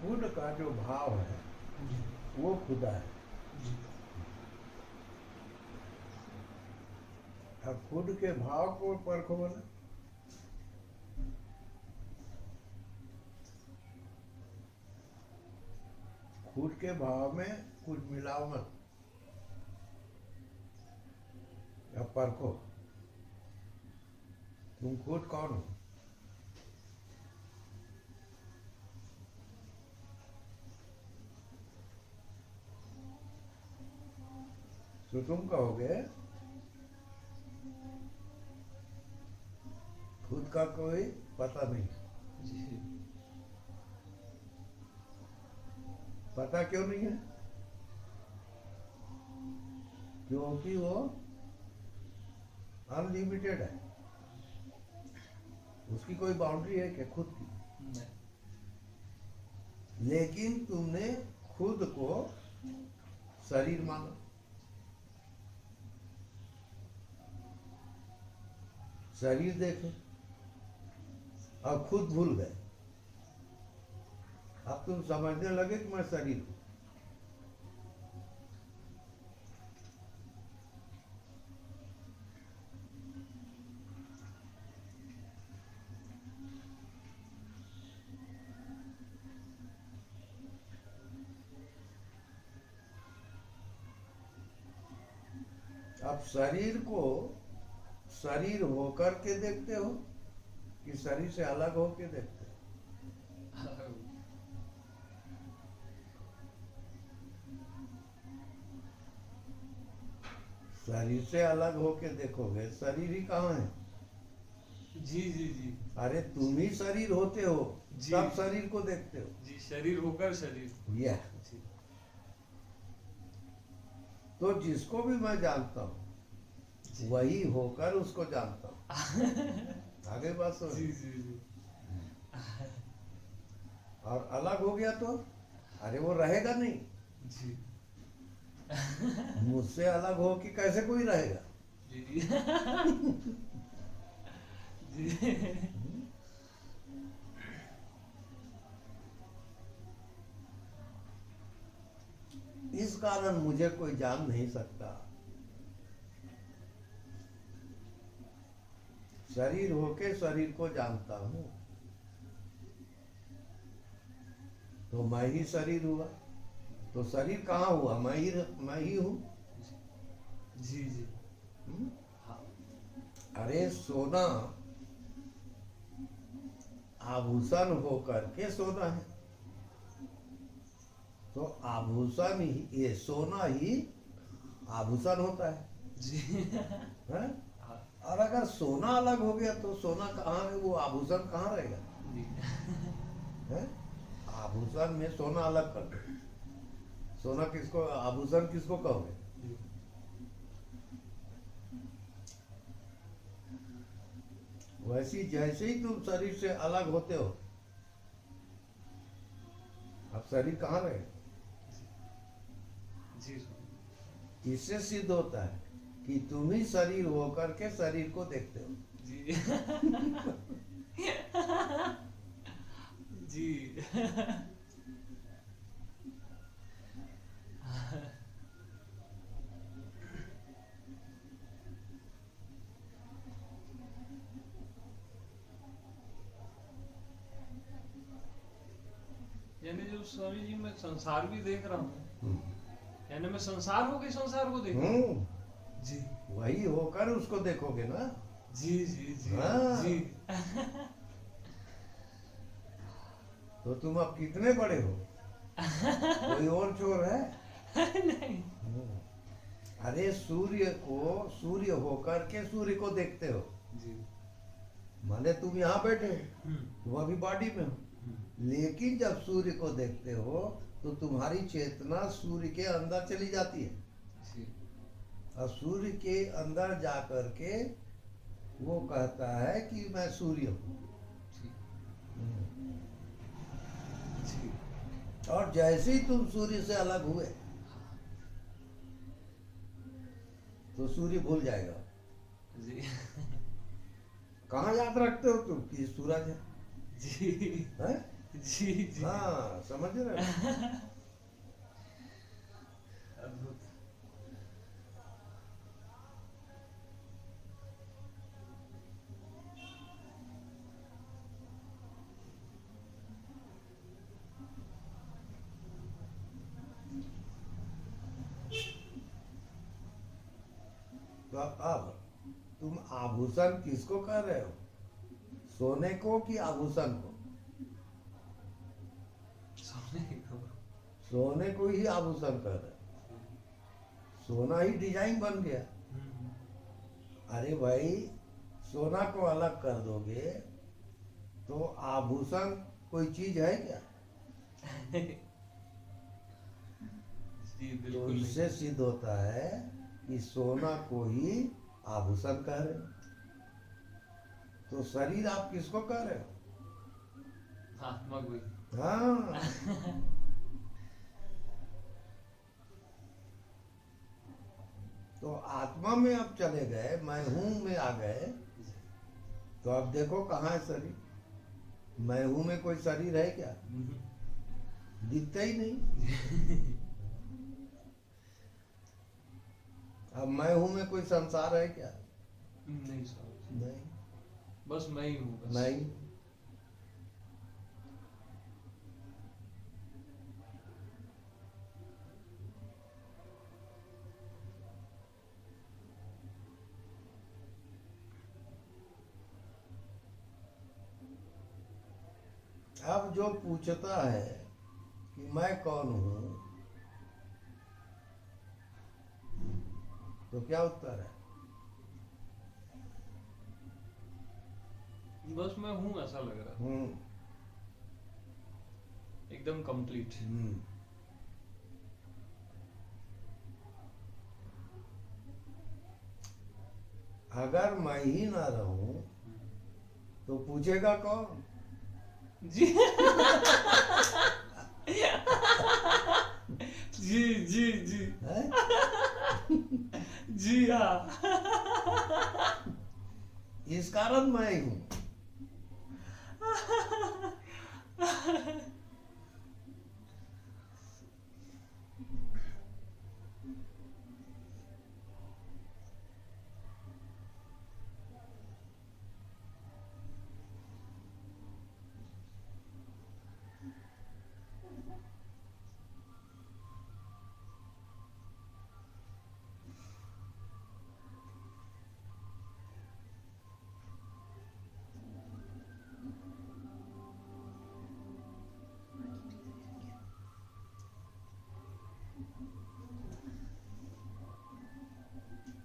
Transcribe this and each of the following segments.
खुद का जो भाव है जी वो खुदा है। जी अब खुद के भाव को परखो बोला, खुद के भाव में कुछ मिलाओ मत। अब परखो तुम खुद कौन हो। तो तुम कहोगे खुद का कोई पता नहीं। जी पता क्यों नहीं है? क्योंकि वो अनलिमिटेड है। उसकी कोई बाउंड्री है क्या खुद की? नहीं लेकिन तुमने खुद को शरीर माना, शरीर देखे, अब खुद भूल गए। अब तुम समझने लगे कि मैं शरीर हूं। अब शरीर को शरीर होकर के देखते हो कि शरीर से अलग होके देखते हो? शरीर से अलग होके देखोगे, शरीर ही कहाँ है? जी जी जी अरे तुम ही शरीर होते हो, जी। सब शरीर को देखते हो। जी शरीर होकर शरीर। यह जी तो जिसको भी मैं जानता हूँ जी वही होकर उसको जानता हूँ। आगे बात सुनो। जी जी जी और अलग हो गया तो अरे वो रहेगा नहीं। जी मुझसे अलग हो कि कैसे कोई रहेगा? जी जी इस कारण मुझे कोई जान नहीं सकता। शरीर होके शरीर को जानता हूँ, तो मैं ही शरीर हुआ। तो शरीर कहाँ हुआ? मैं ही हूँ। जी जी हम्म? हाँ अरे सोना आभूषण होकर के सोना है, तो आभूषण ही ये सोना ही आभूषण होता है, जी हैं? हाँ और अगर सोना अलग हो गया तो सोना कहाँ है? वो आभूषण कहाँ रहेगा? जी हैं? आभूषण में सोना अलग कर दो। सोना किसको, आभूषण किसको कहोगे? जी वैसी जैसे ही तुम शरीर से अलग होते हो, अब शरीर कहाँ रहे? जी इससे सिद्ध होता है कि तुम ही शरीर होकर के शरीर को देखते हो। जी जी यानी जो स्वामी जी मैं संसार भी देख रहा हूँ, यानी मैं संसार हो के संसार को देख रहा हूँ। हम्म, जी वही होकर उसको देखोगे ना। जी जी जी हाँ। जी तो तुम अब कितने बड़े हो? कोई और चोर है? नहीं हम्म। अरे सूर्य होकर के सूर्य को देखते हो। जी माने तुम यहाँ बैठे हो, हम्म तुम अभी बॉडी में हो, लेकिन जब सूर्य को देखते हो तो तुम्हारी चेतना सूर्य के अंदर चली जाती है, जी और सूर्य के अंदर जा कर के वो कहता है कि मैं सूर्य हूँ। जी जी और जैसे ही तुम सूर्य से अलग हुए तो सूर्य भूल जाएगा। जी कहाँ याद रखते हो तुम कि सूरज है? जी हैं? जी जी। हाँ, समझ रहे हो? अद्भुत। तो अब तुम आभूषण किसको कह रहे हो? सोने को कि आभूषण को? सोने को। सोने को ही आभूषण कह रहे हो। सोना ही डिजाइन बन गया। अरे भाई, सोना को अलग कर दोगे तो आभूषण कोई चीज है क्या? जी तो बिल्कुल नहीं। इससे सिद्ध होता है कि सोना को ही आभूषण कह रहे हो। तो शरीर आप किसको कह रहे हो? आत्मा को ही। हाँ। तो आत्मा में अब चले गए, मैं हूं में आ गए, तो अब देखो कहाँ है शरीर? मैं हूं में कोई शरीर है क्या? दिखता ही नहीं। अब मैं हूं में कोई संसार है क्या? नहीं सर, नहीं। बस मैं ही हूँ बस। नहीं। अब जो पूछता है कि मैं कौन हूं, तो क्या उत्तर है? बस मैं हूँ ऐसा लग रहा है, एकदम कंप्लीट। अगर मैं ही ना रहूं तो पूछेगा कौन? जी जी जी जी है? जी हाँ। इस कारण मैं ही हूं।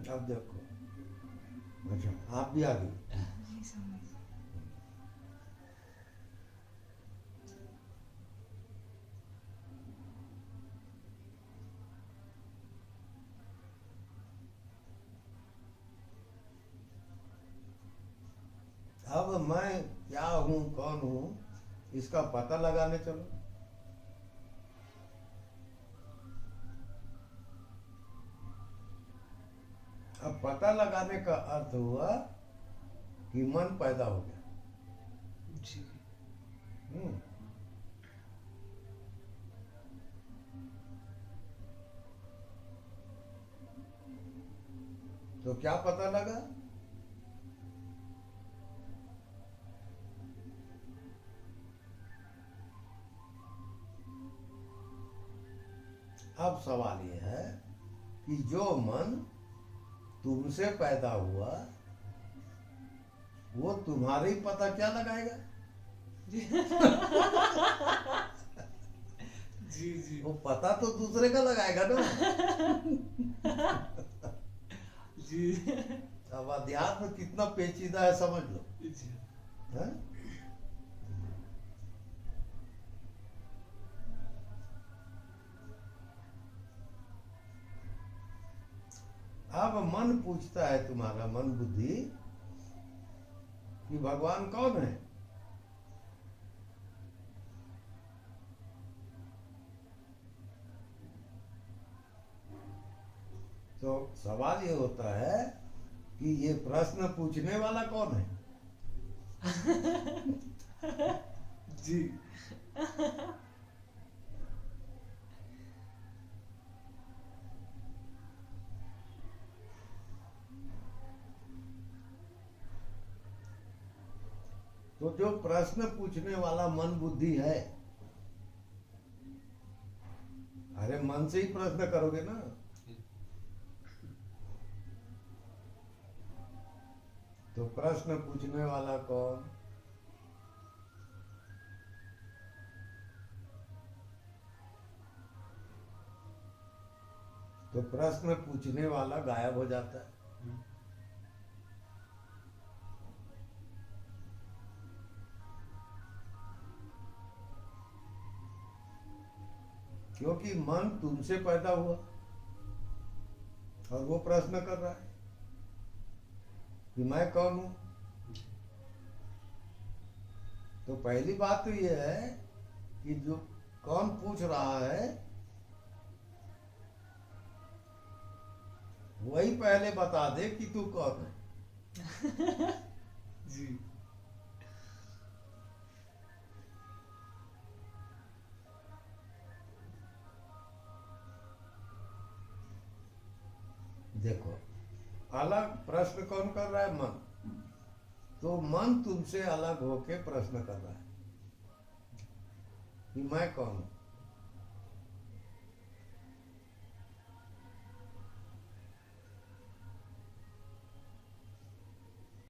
अब देखो, अच्छा आप भी आ गए। अब मैं क्या हूं, कौन हूं, इसका पता लगाने चलो। अब पता लगाने का अर्थ हुआ कि मन पैदा हो गया। जी हम्म। तो क्या पता लगा? अब सवाल यह है कि जो मन तुमसे पैदा हुआ वो तुम्हारे ही पता क्या लगाएगा? जी जी वो पता तो दूसरे का लगाएगा ना। जी अब अध्यात्म कितना पेचीदा है समझ लो। जी। है? अब मन पूछता है, तुम्हारा मन बुद्धि, कि भगवान कौन है? तो सवाल ये होता है कि ये प्रश्न पूछने वाला कौन है? जी। तो जो प्रश्न पूछने वाला मन बुद्धि है, अरे मन से ही प्रश्न करोगे ना। तो प्रश्न पूछने वाला कौन? तो प्रश्न पूछने वाला गायब हो जाता है। क्योंकि मन तुमसे पैदा हुआ और वो प्रश्न कर रहा है कि मैं कौन हूं। तो पहली बात तो ये है कि जो कौन पूछ रहा है वही पहले बता दे कि तू कौन है। जी। देखो, अलग प्रश्न कौन कर रहा है? मन। तो मन तुमसे अलग होके प्रश्न कर रहा है कि मैं कौन हूं।